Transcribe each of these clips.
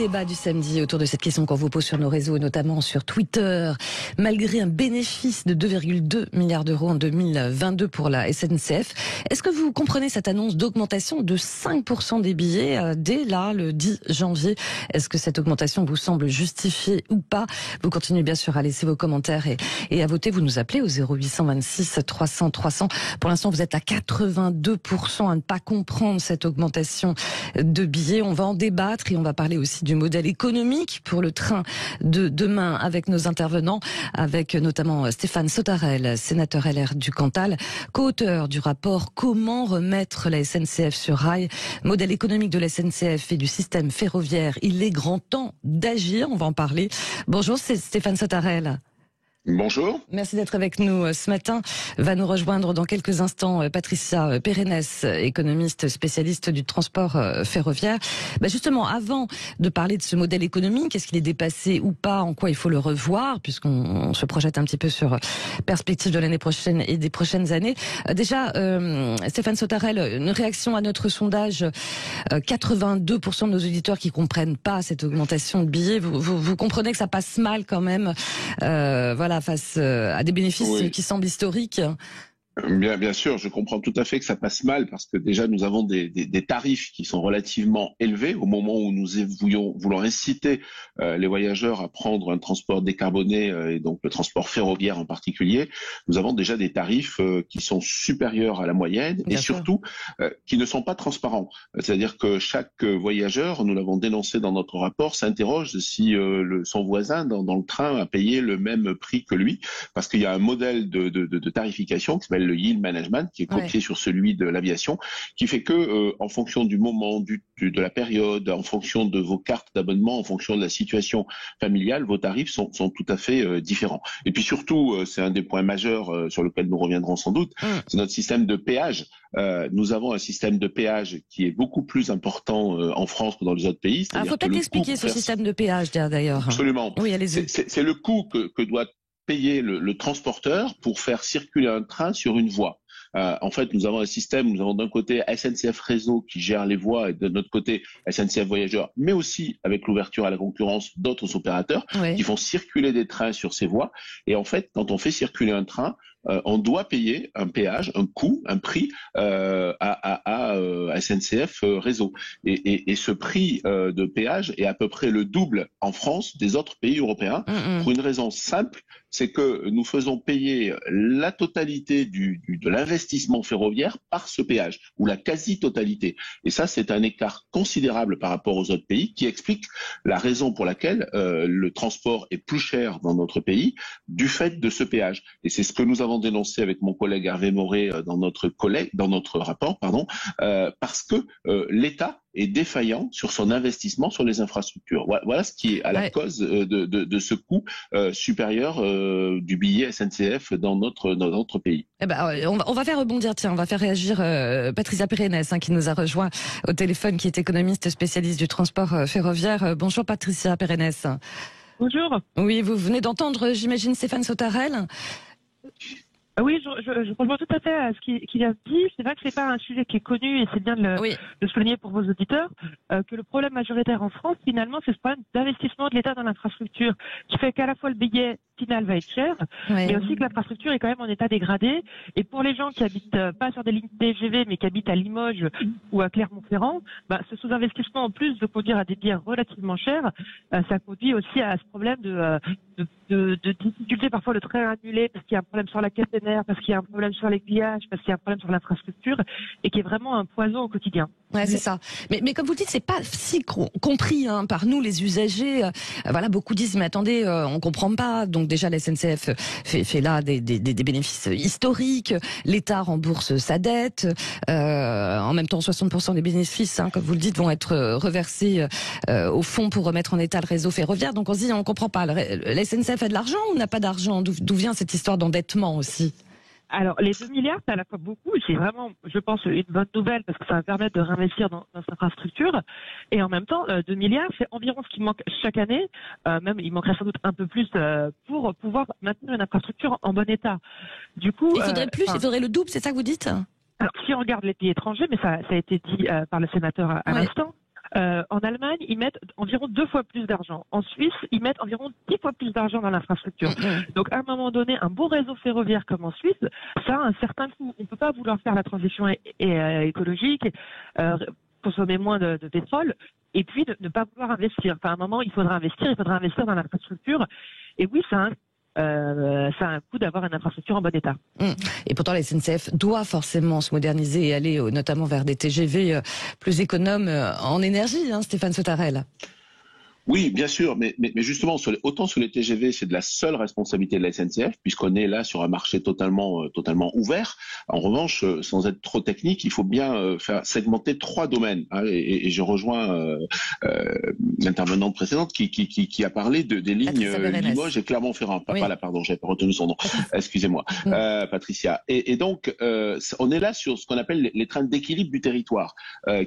débat du samedi autour de cette question qu'on vous pose sur nos réseaux, notamment sur Twitter. Malgré un bénéfice de 2,2 milliards d'euros en 2022 pour la SNCF, est-ce que vous comprenez cette annonce d'augmentation de 5% des billets dès là, le 10 janvier? Est-ce que cette augmentation vous semble justifiée ou pas? Vous continuez bien sûr à laisser vos commentaires et à voter. Vous nous appelez au 0826 300 300. Pour l'instant, vous êtes à 82% à ne pas comprendre cette augmentation de billets. On va en débattre et on va parler aussi du modèle économique pour le train de demain avec nos intervenants, avec notamment Stéphane Sautarel, sénateur LR du Cantal, co-auteur du rapport Comment remettre la SNCF sur rail, modèle économique de la SNCF et du système ferroviaire. Il est grand temps d'agir. On va en parler. Bonjour, c'est Stéphane Sautarel. Bonjour. Merci d'être avec nous ce matin. Va nous rejoindre dans quelques instants Patricia Pérennes, économiste spécialiste du transport ferroviaire. Justement, avant de parler de ce modèle économique, est-ce qu'il est dépassé ou pas, en quoi il faut le revoir, puisqu'on se projette un petit peu sur perspective de l'année prochaine et des prochaines années. Déjà, Stéphane Sautarel, une réaction à notre sondage. 82% de nos auditeurs qui comprennent pas cette augmentation de billets. Vous comprenez que ça passe mal quand même. Voilà, face à des bénéfices qui semblent historiques. Bien sûr, je comprends tout à fait que ça passe mal parce que déjà nous avons des tarifs qui sont relativement élevés au moment où nous voulons inciter les voyageurs à prendre un transport décarboné et donc le transport ferroviaire en particulier. Nous avons déjà des tarifs qui sont supérieurs à la moyenne et surtout qui ne sont pas transparents. C'est-à-dire que chaque voyageur, nous l'avons dénoncé dans notre rapport, s'interroge si son voisin dans le train a payé le même prix que lui parce qu'il y a un modèle de tarification qui s'appelle le yield management, qui est copié sur celui de l'aviation, qui fait que, en fonction du moment, de la période, en fonction de vos cartes d'abonnement, en fonction de la situation familiale, vos tarifs sont tout à fait différents. Et puis surtout, c'est un des points majeurs sur lequel nous reviendrons sans doute, c'est notre système de péage. Nous avons un système de péage qui est beaucoup plus important en France que dans les autres pays. Il faut peut-être expliquer ce système de péage d'ailleurs. Absolument. Oui, allez-y. C'est le coût que doit payer le transporteur pour faire circuler un train sur une voie. En fait, nous avons un système, nous avons d'un côté SNCF Réseau qui gère les voies et de notre côté SNCF Voyageurs, mais aussi avec l'ouverture à la concurrence d'autres opérateurs qui font circuler des trains sur ces voies. Et en fait, quand on fait circuler un train, on doit payer un péage, un coût, un prix à SNCF Réseau. Et ce prix de péage est à peu près le double en France des autres pays européens pour une raison simple, c'est que nous faisons payer la totalité de l'investissement ferroviaire par ce péage, ou la quasi-totalité. Et ça, c'est un écart considérable par rapport aux autres pays qui explique la raison pour laquelle le transport est plus cher dans notre pays du fait de ce péage. Et c'est ce que nous avons dénoncé avec mon collègue Hervé Maurey dans notre rapport, parce que l'État est défaillant sur son investissement sur les infrastructures. Voilà ce qui est à la cause de ce coût supérieur du billet SNCF dans notre pays. On va faire rebondir, on va faire réagir Patricia Pérennes qui nous a rejoint au téléphone, qui est économiste spécialiste du transport ferroviaire. Bonjour Patricia Pérennes. Bonjour. Oui, vous venez d'entendre, j'imagine, Stéphane Sautarel. Oui, je rejoins tout à fait à ce qu'il a dit. C'est vrai que c'est pas un sujet qui est connu et c'est bien de le souligner pour vos auditeurs, que le problème majoritaire en France, finalement, c'est ce problème d'investissement de l'État dans l'infrastructure, qui fait qu'à la fois le billet final va être cher, mais aussi que l'infrastructure est quand même en état dégradé. Et pour les gens qui habitent pas sur des lignes TGV, mais qui habitent à Limoges ou à Clermont-Ferrand, ce sous-investissement, en plus de conduire à des billets relativement chers, ça conduit aussi à ce problème de difficulté parfois le train annulé parce qu'il y a un problème sur la caténaire, parce qu'il y a un problème sur l'aiguillage, parce qu'il y a un problème sur l'infrastructure, et qui est vraiment un poison au quotidien. Ouais, c'est ça. Mais comme vous le dites, c'est pas si compris par nous les usagers. Voilà, beaucoup disent mais attendez, on comprend pas. Donc déjà la SNCF fait là des bénéfices historiques. L'État rembourse sa dette. En même temps, 60% des bénéfices, comme vous le dites, vont être reversés au fond pour remettre en état le réseau ferroviaire. Donc on se dit on comprend pas. La SNCF a de l'argent ou n'a pas d'argent? D'où vient cette histoire d'endettement aussi? Alors, les 2 milliards, c'est à la fois beaucoup, et c'est vraiment, je pense, une bonne nouvelle parce que ça va permettre de réinvestir dans cette infrastructure. Et en même temps, 2 milliards, c'est environ ce qui manque chaque année. Même, il manquerait sans doute un peu plus pour pouvoir maintenir une infrastructure en bon état. Du coup, il faudrait plus, il faudrait le double, c'est ça que vous dites? Alors, si on regarde les pays étrangers, mais ça a été dit par le sénateur à l'instant, En Allemagne, ils mettent environ 2 fois plus d'argent. En Suisse, ils mettent environ 10 fois plus d'argent dans l'infrastructure. Donc, à un moment donné, un beau réseau ferroviaire comme en Suisse, ça a un certain coût. On ne peut pas vouloir faire la transition écologique, consommer moins de pétrole, et puis de ne pas vouloir investir. Enfin, à un moment, il faudra investir dans l'infrastructure. Et oui, ça a un coût d'avoir une infrastructure en bon état. Et pourtant, la SNCF doit forcément se moderniser et aller notamment vers des TGV plus économes en énergie, hein, Stéphane Sautarel. Oui, bien sûr, mais justement, autant sur les TGV, c'est de la seule responsabilité de la SNCF, puisqu'on est là sur un marché totalement ouvert. En revanche, sans être trop technique, il faut bien faire segmenter 3 domaines. Hein, et je rejoins l'intervenante précédente qui a parlé des lignes Limoges et Clermont-Ferrand. Oui. Pardon, j'avais pas retenu son nom. Excusez-moi, Patricia. Et donc, on est là sur ce qu'on appelle les trains d'équilibre du territoire,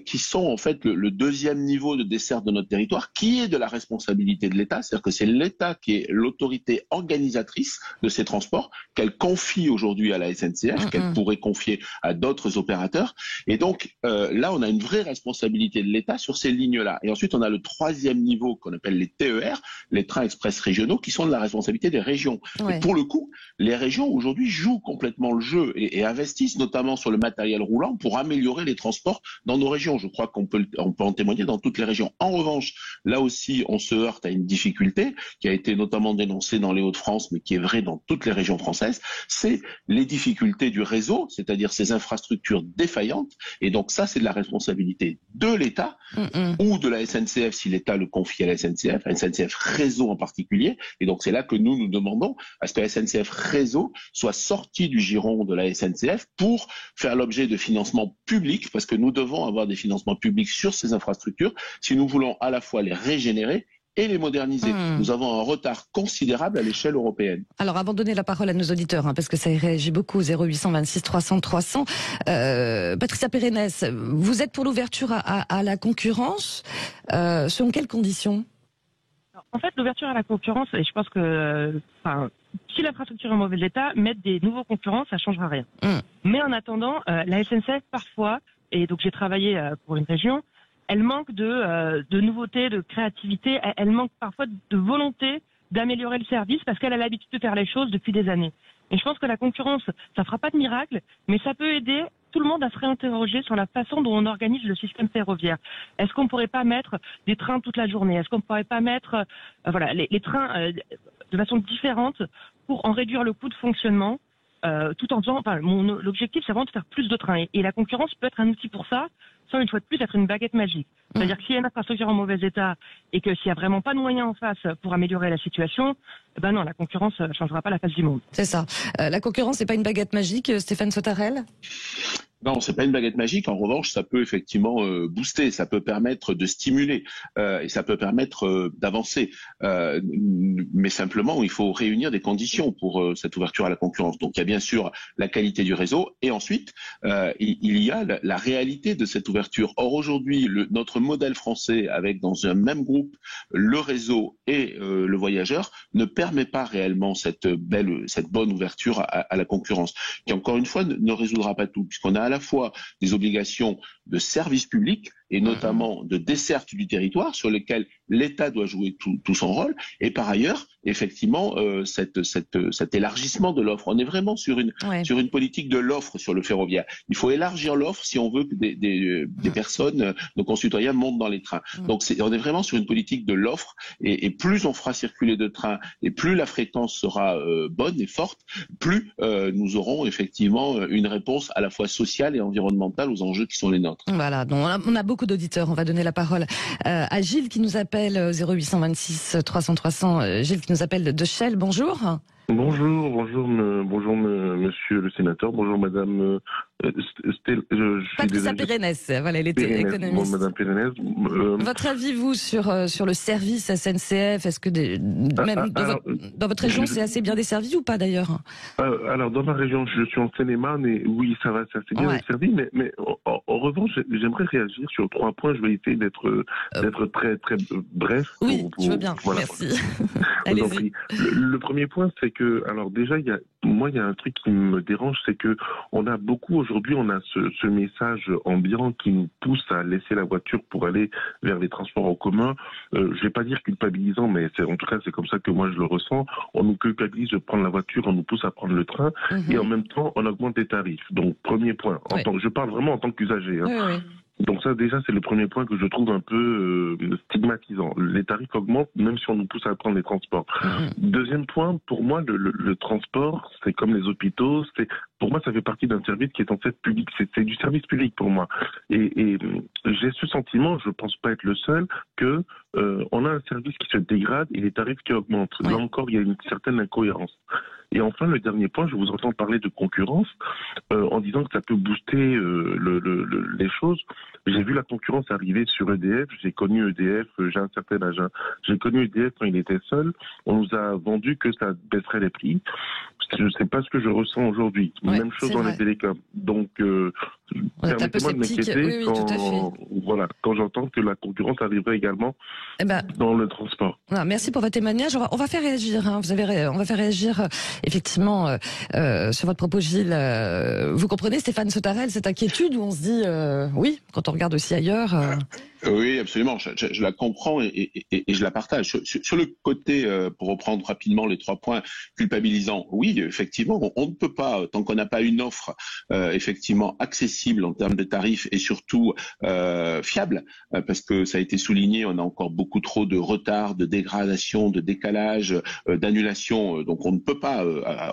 qui sont en fait le deuxième niveau de desserte de notre territoire, qui est de la responsabilité de l'État, c'est-à-dire que c'est l'État qui est l'autorité organisatrice de ces transports, qu'elle confie aujourd'hui à la SNCF, qu'elle pourrait confier à d'autres opérateurs. Et donc là, on a une vraie responsabilité de l'État sur ces lignes-là. Et ensuite, on a le 3e niveau qu'on appelle les TER, les trains express régionaux, qui sont de la responsabilité des régions. Et pour le coup, les régions aujourd'hui jouent complètement le jeu et investissent notamment sur le matériel roulant pour améliorer les transports dans nos régions. Je crois qu'on peut en témoigner dans toutes les régions. En revanche, là aussi, on se heurte à une difficulté qui a été notamment dénoncée dans les Hauts-de-France, mais qui est vraie dans toutes les régions françaises, c'est les difficultés du réseau, c'est-à-dire ces infrastructures défaillantes. Et donc ça, c'est de la responsabilité de l'État ou de la SNCF si l'État le confie à la SNCF Réseau en particulier. Et donc c'est là que nous demandons à ce que la SNCF Réseau soit sortie du giron de la SNCF pour faire l'objet de financements publics, parce que nous devons avoir des financements publics sur ces infrastructures si nous voulons à la fois les régénérer et les moderniser. Nous avons un retard considérable à l'échelle européenne. Alors, avant de donner la parole à nos auditeurs, parce que ça y réagit beaucoup, 0800 26 300 300. Patricia Pérennes, vous êtes pour l'ouverture à la concurrence. Selon quelles conditions ? En fait, l'ouverture à la concurrence, et je pense que si l'infrastructure est en mauvais état, mettre des nouveaux concurrents, ça ne changera rien. Mais en attendant, la SNCF, parfois, et donc j'ai travaillé pour une région, elle manque de nouveautés, de créativité, elle manque parfois de volonté d'améliorer le service parce qu'elle a l'habitude de faire les choses depuis des années. Et je pense que la concurrence, ça fera pas de miracle, mais ça peut aider tout le monde à se réinterroger sur la façon dont on organise le système ferroviaire. Est-ce qu'on pourrait pas mettre des trains toute la journée? Est-ce qu'on pourrait pas mettre les trains de façon différente pour en réduire le coût de fonctionnement tout en faisant... l'objectif, c'est vraiment de faire plus de trains. Et la concurrence peut être un outil pour ça, sans une fois de plus être une baguette magique. C'est-à-dire que s'il y a une infrastructure en mauvais état et que s'il n'y a vraiment pas de moyens en face pour améliorer la situation, non, la concurrence ne changera pas la face du monde. C'est ça. La concurrence, c'est pas une baguette magique, Stéphane Sautarel ? Non, c'est pas une baguette magique. En revanche, ça peut effectivement booster, ça peut permettre de stimuler et ça peut permettre d'avancer. Mais simplement, il faut réunir des conditions pour cette ouverture à la concurrence. Donc, il y a bien sûr la qualité du réseau et ensuite, il y a la réalité de cette ouverture. Or, aujourd'hui, notre modèle français, avec dans un même groupe le réseau et le voyageur, ne permet pas réellement cette bonne ouverture à la concurrence, qui encore une fois ne résoudra pas tout, puisqu'on a à la fois des obligations de service public et notamment de desserte du territoire sur lesquelles l'État doit jouer tout son rôle, et par ailleurs, effectivement, cet élargissement de l'offre. On est vraiment sur une politique de l'offre sur le ferroviaire. Il faut élargir l'offre si on veut que des personnes, nos concitoyens, montent dans les trains. Donc on est vraiment sur une politique de l'offre, et plus on fera circuler de trains, et plus la fréquence sera bonne et forte, plus nous aurons effectivement une réponse à la fois sociale et environnementale aux enjeux qui sont les nôtres. Voilà, donc on a beaucoup d'auditeurs. On va donner la parole à Gilles qui nous appelle 0826 300 300. Gilles qui nous appelle de Chelles. Bonjour. Bonjour, monsieur le sénateur. Bonjour, madame. Patricia Pérennes, voilà, elle était économiste. Madame Pérennes. Votre avis, vous, sur le service SNCF, est-ce que dans votre région, c'est assez bien desservi ou pas d'ailleurs? Alors, dans ma région, je suis en Seine-et-Marne et oui, ça va, c'est assez bien desservi, mais en revanche, j'aimerais réagir sur 3 points. Je vais essayer d'être très, très bref. Oui, je veux bien, merci. Allez-y. Le premier point, c'est que, alors déjà, il y a moi, il y a un truc qui me dérange, c'est que on a ce message ambiant qui nous pousse à laisser la voiture pour aller vers les transports en commun. Je vais pas dire culpabilisant, mais en tout cas, c'est comme ça que moi je le ressens. On nous culpabilise de prendre la voiture, on nous pousse à prendre le train, et en même temps, on augmente les tarifs. Donc, premier point. Je parle vraiment en tant qu'usager. Hein. Donc ça, déjà, c'est le premier point que je trouve un peu stigmatisant. Les tarifs augmentent, même si on nous pousse à prendre les transports. Deuxième point, pour moi, le transport, c'est comme les hôpitaux. Pour moi, ça fait partie d'un service qui est en fait public. C'est du service public pour moi. Et j'ai ce sentiment, je pense pas être le seul, que on a un service qui se dégrade et les tarifs qui augmentent. Là encore, il y a une certaine incohérence. Et enfin, le dernier point, je vous entends parler de concurrence en disant que ça peut booster les choses. J'ai vu la concurrence arriver sur EDF. J'ai connu EDF, j'ai un certain âge. J'ai connu EDF quand il était seul. On nous a vendu que ça baisserait les prix. Je ne sais pas ce que je ressens aujourd'hui. Même chose dans les télécoms. Donc, permettez-moi de m'inquiéter quand j'entends que la concurrence arriverait également dans le transport. Merci pour votre témoignage. On va faire réagir. On va faire réagir effectivement sur votre propos, Gilles. Vous comprenez, Stéphane Sautarel, cette inquiétude où on se dit oui, quand on regarde aussi ailleurs. Oui, absolument. Je la comprends et je la partage. Sur le côté, pour reprendre rapidement les 3 points culpabilisants, oui, effectivement, on ne peut pas, tant qu'on n'a pas une offre effectivement accessible en termes de tarifs et surtout fiable, parce que ça a été souligné, on a encore beaucoup trop de retard, de dégradation, de décalage, d'annulation. Donc on ne peut pas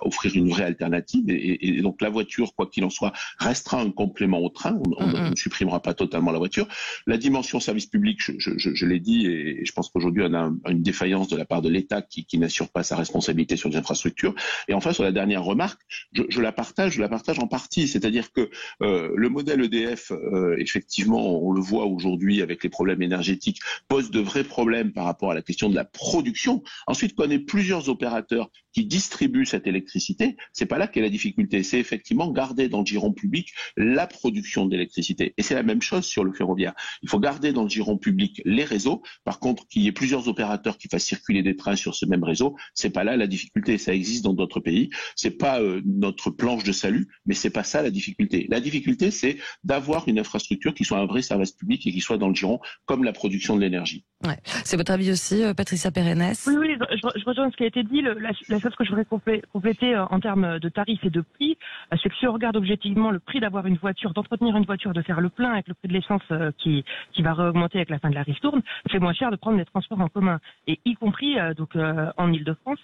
offrir une vraie alternative et donc la voiture, quoi qu'il en soit, restera un complément au train. On ne supprimera pas totalement la voiture. La dimension service public, je l'ai dit, et je pense qu'aujourd'hui on a une défaillance de la part de l'État qui n'assure pas sa responsabilité sur les infrastructures. Et enfin, sur la dernière remarque, je la partage en partie, c'est-à-dire que le modèle EDF, effectivement, on le voit aujourd'hui avec les problèmes énergétiques, pose de vrais problèmes par rapport à la question de la production. Ensuite, qu'on ait plusieurs opérateurs qui distribuent cette électricité, c'est pas là qu'est la difficulté, c'est effectivement garder dans le giron public la production d'électricité. Et c'est la même chose sur le ferroviaire. Il faut garder dans le giron public les réseaux. Par contre, qu'il y ait plusieurs opérateurs qui fassent circuler des trains sur ce même réseau, c'est pas là la difficulté. Ça existe dans d'autres pays. C'est pas notre planche de salut, mais c'est pas ça la difficulté. La difficulté, c'est d'avoir une infrastructure qui soit un vrai service public et qui soit dans le giron, comme la production de l'énergie. Ouais. C'est votre avis aussi, Patricia Pérennes? Oui, je rejoins ce qui a été dit. La chose que je voudrais compléter en termes de tarifs et de prix, c'est que si on regarde objectivement le prix d'avoir une voiture, d'entretenir une voiture, de faire le plein avec le prix de l'essence qui va augmenter avec la fin de la ristourne, c'est moins cher de prendre les transports en commun. Et y compris en Ile-de-France,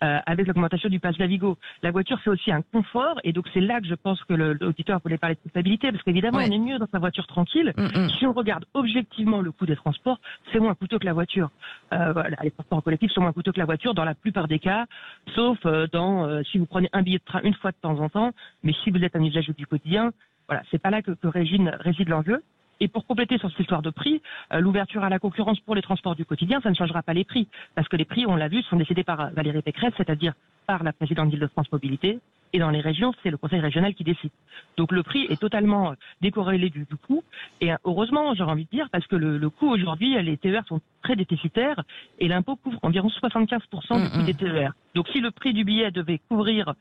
avec l'augmentation du pass Navigo. La voiture, c'est aussi un confort, et donc c'est là que je pense que l'auditeur voulait parler de culpabilité, parce qu'évidemment, on est mieux dans sa voiture tranquille. Si on regarde objectivement le coût des transports, c'est moins coûteux que la voiture. Les transports en collectif sont moins coûteux que la voiture dans la plupart des cas, sauf si vous prenez un billet de train une fois de temps en temps, mais si vous êtes un usager du quotidien, voilà, c'est pas là que réside l'enjeu. Et pour compléter sur cette histoire de prix, l'ouverture à la concurrence pour les transports du quotidien, ça ne changera pas les prix. Parce que les prix, on l'a vu, sont décidés par Valérie Pécresse, c'est-à-dire par la présidente d'Île-de-France Mobilité. Et dans les régions, c'est le conseil régional qui décide. Donc le prix est totalement décorrélé du coût. Et heureusement, j'aurais envie de dire, parce que le coût aujourd'hui, les TER sont très déficitaires et l'impôt couvre environ 75% du coût des TER. Donc si le prix du billet devait couvrir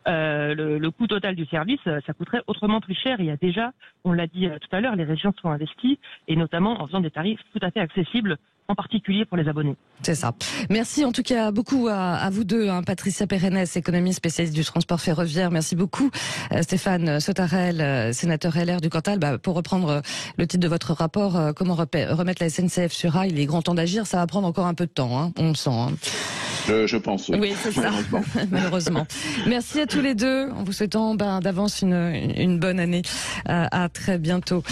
le coût total du service, ça coûterait autrement plus cher. Il y a déjà, on l'a dit tout à l'heure, les régions sont investies, et notamment en faisant des tarifs tout à fait accessibles, en particulier pour les abonnés. C'est ça. Merci en tout cas beaucoup à vous deux, Patricia Pérennes, économiste spécialiste du transport ferroviaire. Merci beaucoup Stéphane Sautarel, sénateur LR du Cantal. Pour reprendre le titre de votre rapport, comment remettre la SNCF sur rail, il est grand temps d'agir. Ça va prendre encore un peu de temps, on le sent. Je pense. Oui, c'est ça. Malheureusement. Merci à tous les deux. En vous souhaitant d'avance une bonne année. À très bientôt.